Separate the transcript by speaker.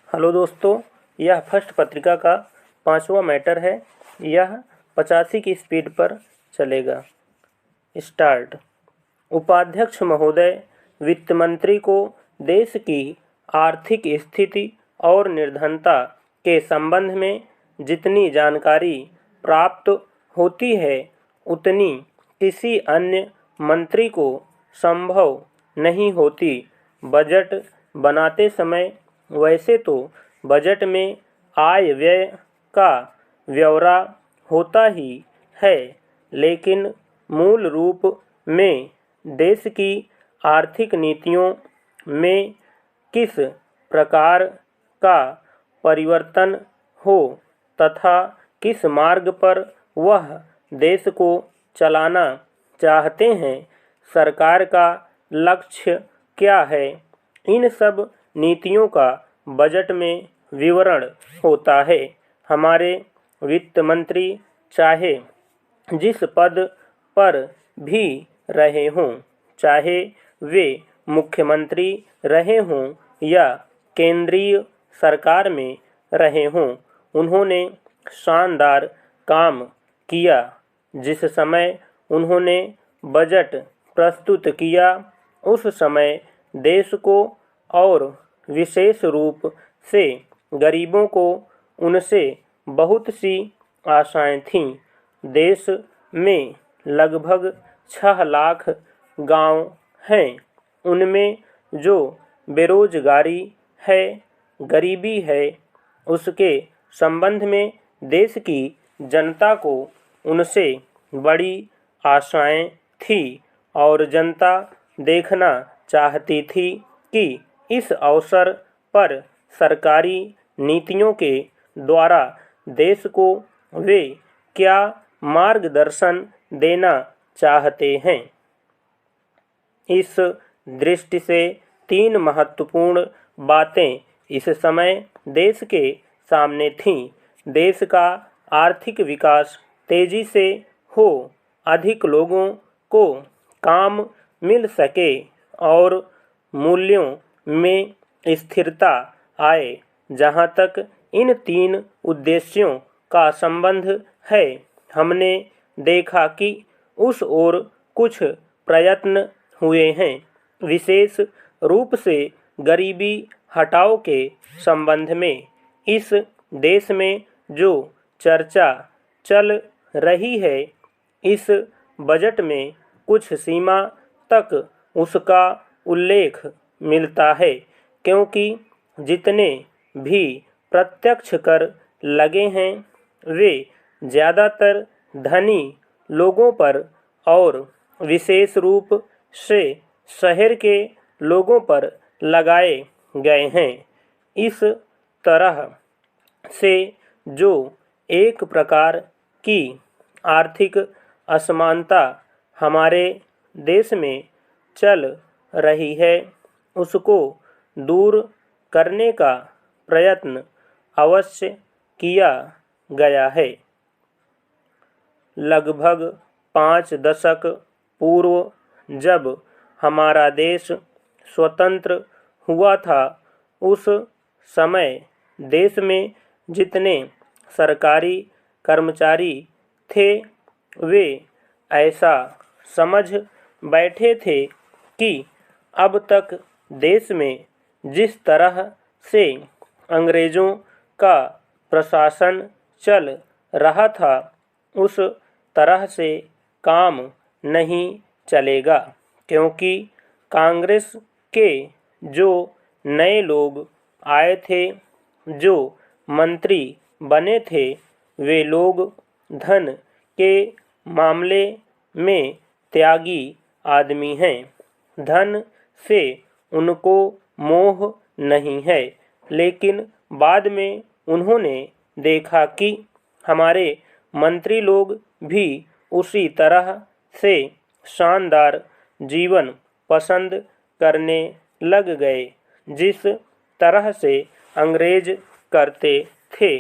Speaker 1: Hello दोस्तों, यह first पत्रिका का 5वां मैटर है। यह 85 की स्पीड पर चलेगा। स्टार्ट। उपाध्यक्ष महोदय, वित्त मंत्री को देश की आर्थिक स्थिति और निर्धनता के संबंध में जितनी जानकारी प्राप्त होती है उतनी किसी अन्य मंत्री को संभव नहीं होती। बजट बनाते समय वैसे तो बजट में आय व्यय का ब्यौरा होता ही है, लेकिन मूल रूप में देश की आर्थिक नीतियों में किस प्रकार का परिवर्तन हो तथा किस मार्ग पर वह देश को चलाना चाहते हैं, सरकार का लक्ष्य क्या है, इन सब नीतियों का बजट में विवरण होता है। हमारे वित्त मंत्री चाहे जिस पद पर भी रहे हों, चाहे वे मुख्यमंत्री रहे हों या केंद्रीय सरकार में रहे हों, उन्होंने शानदार काम किया। जिस समय उन्होंने बजट प्रस्तुत किया उस समय देश को और विशेष रूप से गरीबों को उनसे बहुत सी आशाएं थीं। देश में लगभग 6 लाख गांव हैं। उनमें जो बेरोजगारी है, गरीबी है, उसके संबंध में देश की जनता को उनसे बड़ी आशाएं थी और जनता देखना चाहती थी कि इस अवसर पर सरकारी नीतियों के द्वारा देश को वे क्या मार्गदर्शन देना चाहते हैं। इस दृष्टि से 3 महत्वपूर्ण बातें इस समय देश के सामने थीं। देश का आर्थिक विकास तेजी से हो, अधिक लोगों को काम मिल सके और मूल्यों में स्थिरता आए। जहाँ तक इन 3 उद्देश्यों का संबंध है, हमने देखा कि उस ओर कुछ प्रयत्न हुए हैं। विशेष रूप से गरीबी हटाओ के संबंध में इस देश में जो चर्चा चल रही है, इस बजट में कुछ सीमा तक उसका उल्लेख मिलता है, क्योंकि जितने भी प्रत्यक्ष कर लगे हैं वे ज़्यादातर धनी लोगों पर और विशेष रूप से शहर के लोगों पर लगाए गए हैं। इस तरह से जो एक प्रकार की आर्थिक असमानता हमारे देश में चल रही है, उसको दूर करने का प्रयत्न अवश्य किया गया है। लगभग 5 दशक पूर्व जब हमारा देश स्वतंत्र हुआ था, उस समय देश में जितने सरकारी कर्मचारी थे वे ऐसा समझ बैठे थे कि अब तक देश में जिस तरह से अंग्रेज़ों का प्रशासन चल रहा था उस तरह से काम नहीं चलेगा, क्योंकि कांग्रेस के जो नए लोग आए थे, जो मंत्री बने थे, वे लोग धन के मामले में त्यागी आदमी हैं। धन से उनको मोह नहीं है, लेकिन बाद में उन्होंने देखा कि हमारे मंत्री लोग भी उसी तरह से शानदार जीवन पसंद करने लग गए जिस तरह से अंग्रेज करते थे।